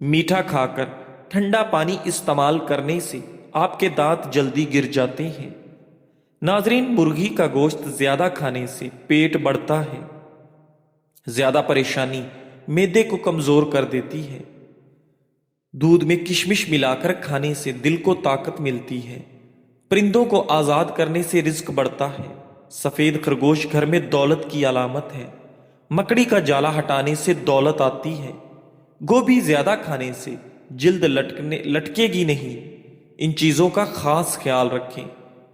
میٹھا کھا کر ٹھنڈا پانی استعمال کرنے سے آپ کے دانت جلدی گر جاتے ہیں۔ ناظرین، مرغی کا گوشت زیادہ کھانے سے پیٹ بڑھتا ہے۔ زیادہ پریشانی معدے کو کمزور کر دیتی ہے۔ دودھ میں کشمش ملا کر کھانے سے دل کو طاقت ملتی ہے۔ پرندوں کو آزاد کرنے سے رزق بڑھتا ہے۔ سفید خرگوش گھر میں دولت کی علامت ہے۔ مکڑی کا جالا ہٹانے سے دولت آتی ہے۔ گوبھی زیادہ کھانے سے جلد لٹکے گی نہیں۔ ان چیزوں کا خاص خیال رکھیں۔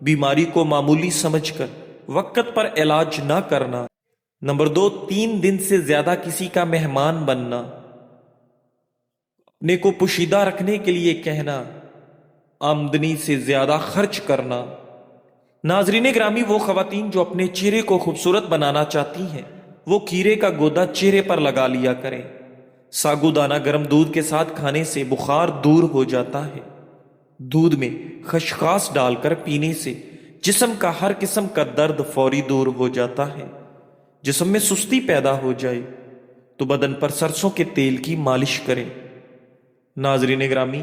بیماری کو معمولی سمجھ کر وقت پر علاج نہ کرنا۔ نمبر 2، 3 دن سے زیادہ کسی کا مہمان بننا۔ اپنے کو پوشیدہ رکھنے کے لیے کہنا، آمدنی سے زیادہ خرچ کرنا۔ ناظرین گرامی، وہ خواتین جو اپنے چہرے کو خوبصورت بنانا چاہتی ہیں وہ کھیرے کا گودا چہرے پر لگا لیا کریں۔ ساگو دانہ گرم دودھ کے ساتھ کھانے سے بخار دور ہو جاتا ہے۔ دودھ میں خشخاش ڈال کر پینے سے جسم کا ہر قسم کا درد فوری دور ہو جاتا ہے۔ جسم میں سستی پیدا ہو جائے تو بدن پر سرسوں کے تیل کی مالش کریں۔ ناظرین گرامی،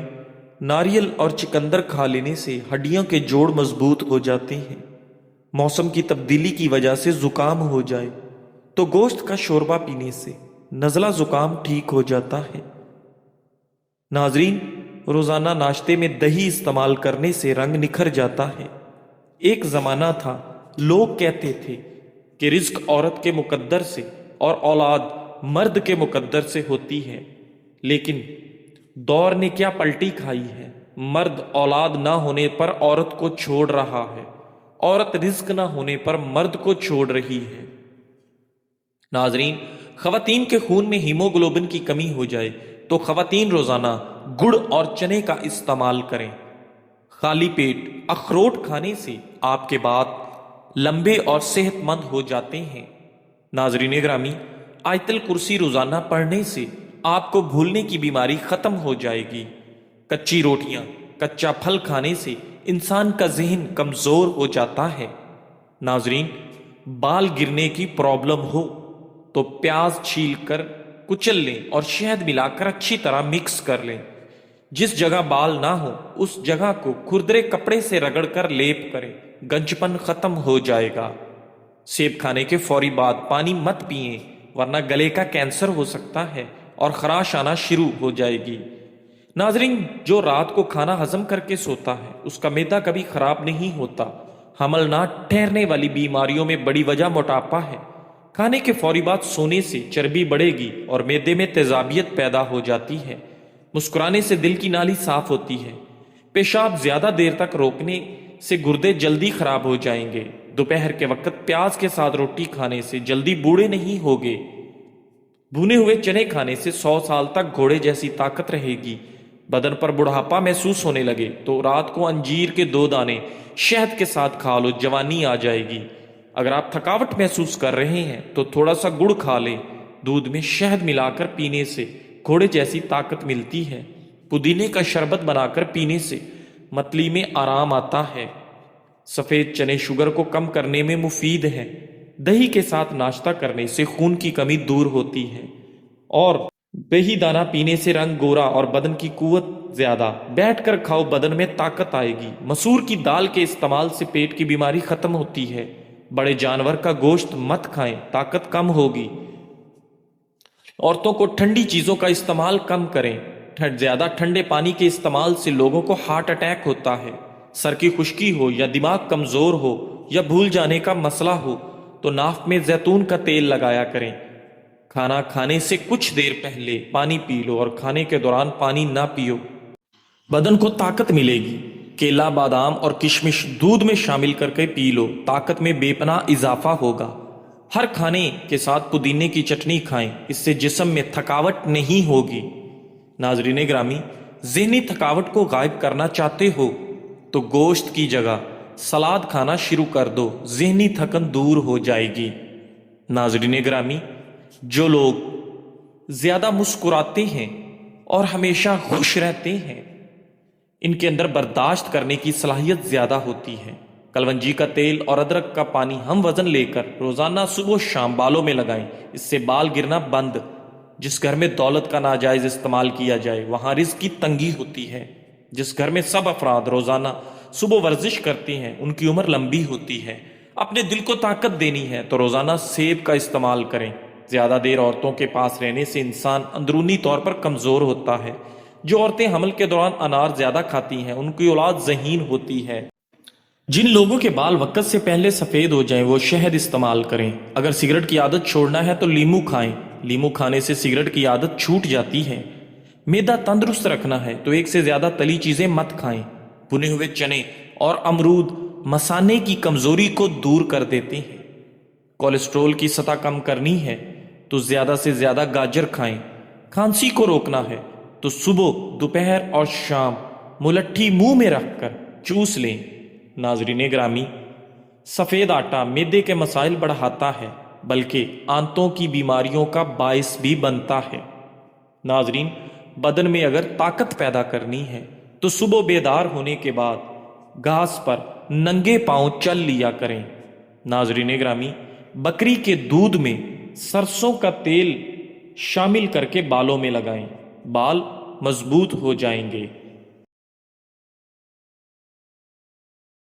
ناریل اور چکندر کھا لینے سے ہڈیوں کے جوڑ مضبوط ہو جاتے ہیں۔ موسم کی تبدیلی کی وجہ سے زکام ہو جائے تو گوشت کا شوربہ پینے سے نزلہ زکام ٹھیک ہو جاتا ہے۔ ناظرین، روزانہ ناشتے میں دہی استعمال کرنے سے رنگ نکھر جاتا ہے۔ ایک زمانہ تھا لوگ کہتے تھے کہ رزق عورت کے مقدر سے اور اولاد مرد کے مقدر سے ہوتی ہے، لیکن دور نے کیا پلٹی کھائی ہے۔ مرد اولاد نہ ہونے پر عورت کو چھوڑ رہا ہے، عورت رزق نہ ہونے پر مرد کو چھوڑ رہی ہے۔ ناظرین، خواتین کے خون میں ہیموگلوبن کی کمی ہو جائے تو خواتین روزانہ گڑ اور چنے کا استعمال کریں۔ خالی پیٹ اخروٹ کھانے سے آپ کے بال لمبے اور صحت مند ہو جاتے ہیں۔ ناظرین گرامی، آیت الکرسی روزانہ پڑھنے سے آپ کو بھولنے کی بیماری ختم ہو جائے گی۔ کچی روٹیاں، کچا پھل کھانے سے انسان کا ذہن کمزور ہو جاتا ہے۔ ناظرین، بال گرنے کی پرابلم ہو تو پیاز چھیل کر کچل لیں اور شہد ملا کر اچھی طرح مکس کر لیں۔ جس جگہ بال نہ ہو اس جگہ کو کھردرے کپڑے سے رگڑ کر لیپ کریں، گنجپن ختم ہو جائے گا۔ سیب کھانے کے فوری بعد پانی مت پئیں، ورنہ گلے کا کینسر ہو سکتا ہے اور خراش آنا شروع ہو جائے گی۔ ناظرین، جو رات کو کھانا ہضم کر کے سوتا ہے اس کا معدہ کبھی خراب نہیں ہوتا۔ حمل نہ ٹھہرنے والی بیماریوں میں بڑی وجہ موٹاپا ہے۔ کھانے کے فوری بعد سونے سے چربی بڑھے گی اور معدے میں تیزابیت پیدا ہو جاتی ہے۔ مسکرانے سے دل کی نالی صاف ہوتی ہے۔ پیشاب زیادہ دیر تک روکنے سے گردے جلدی خراب ہو جائیں گے۔ دوپہر کے وقت پیاز کے ساتھ روٹی کھانے سے جلدی بوڑھے نہیں ہوگے۔ بھونے ہوئے چنے کھانے سے 100 سال تک گھوڑے جیسی طاقت رہے گی۔ بدن پر بڑھاپا محسوس ہونے لگے تو رات کو انجیر کے 2 دانے شہد کے ساتھ کھا لو، جوانی آ جائے گی۔ اگر آپ تھکاوٹ محسوس کر رہے ہیں تو تھوڑا سا گڑ کھا لیں۔ دودھ میں شہد ملا کر پینے سے گھوڑے جیسی طاقت ملتی ہے۔ پودینے کا شربت بنا کر پینے سے متلی میں آرام آتا ہے۔ سفید چنے شوگر کو کم کرنے میں مفید ہے۔ دہی کے ساتھ ناشتہ کرنے سے خون کی کمی دور ہوتی ہے اور دہی دانہ پینے سے رنگ گورا اور بدن کی قوت زیادہ۔ بیٹھ کر کھاؤ، بدن میں طاقت آئے گی۔ مسور کی دال کے استعمال سے پیٹ کی بیماری ختم ہوتی ہے۔ بڑے جانور کا گوشت مت کھائیں، طاقت کم ہوگی۔ عورتوں کو ٹھنڈی چیزوں کا استعمال کم کریں۔ زیادہ ٹھنڈے پانی کے استعمال سے لوگوں کو ہارٹ اٹیک ہوتا ہے۔ سر کی خشکی ہو یا دماغ کمزور ہو یا بھول جانے کا مسئلہ ہو تو ناف میں زیتون کا تیل لگایا کریں۔ کھانا کھانے سے کچھ دیر پہلے پانی پی لو اور کھانے کے دوران پانی نہ پیو۔ بدن کو طاقت ملے گی۔ کیلا، بادام اور کشمش دودھ میں شامل کر کے پی لو، طاقت میں بے پناہ اضافہ ہوگا۔ ہر کھانے کے ساتھ پودینے کی چٹنی کھائیں، اس سے جسم میں تھکاوٹ نہیں ہوگی۔ ناظرین گرامی، ذہنی تھکاوٹ کو غائب کرنا چاہتے ہو تو گوشت کی جگہ سلاد کھانا شروع کر دو، ذہنی تھکن دور ہو جائے گی۔ ناظرین گرامی، جو لوگ زیادہ مسکراتے ہیں اور ہمیشہ خوش رہتے ہیں ان کے اندر برداشت کرنے کی صلاحیت زیادہ ہوتی ہے۔ کلونجی کا تیل اور ادرک کا پانی ہم وزن لے کر روزانہ صبح و شام بالوں میں لگائیں، اس سے بال گرنا بند جس گھر میں دولت کا ناجائز استعمال کیا جائے وہاں رزق کی تنگی ہوتی ہے۔ جس گھر میں سب افراد روزانہ صبح ورزش کرتے ہیں ان کی عمر لمبی ہوتی ہے۔ اپنے دل کو طاقت دینی ہے تو روزانہ سیب کا استعمال کریں۔ زیادہ دیر عورتوں کے پاس رہنے سے انسان اندرونی طور پر کمزور ہوتا ہے۔ جو عورتیں حمل کے دوران انار زیادہ کھاتی ہیں ان کی اولاد ذہین ہوتی ہے۔ جن لوگوں کے بال وقت سے پہلے سفید ہو جائیں وہ شہد استعمال کریں۔ اگر سگریٹ کی عادت چھوڑنا ہے تو لیمو کھائیں۔ لیمو کھانے سے سگریٹ کی عادت چھوٹ جاتی ہے۔ معدہ تندرست رکھنا ہے تو ایک سے زیادہ تلی چیزیں مت کھائیں۔ بھنے ہوئے چنے اور امرود مثانے کی کمزوری کو دور کر دیتے ہیں۔ کولیسٹرول کی سطح کم کرنی ہے تو زیادہ سے زیادہ گاجر کھائیں۔ کھانسی کو روکنا ہے تو صبح، دوپہر اور شام ملٹھی منہ میں رکھ کر چوس لیں۔ ناظرین گرامی، سفید آٹا معدے کے مسائل بڑھاتا ہے بلکہ آنتوں کی بیماریوں کا باعث بھی بنتا ہے۔ ناظرین، بدن میں اگر طاقت پیدا کرنی ہے تو صبح بیدار ہونے کے بعد گھاس پر ننگے پاؤں چل لیا کریں۔ ناظرین گرامی، بکری کے دودھ میں سرسوں کا تیل شامل کر کے بالوں میں لگائیں، بال مضبوط ہو جائیں گے۔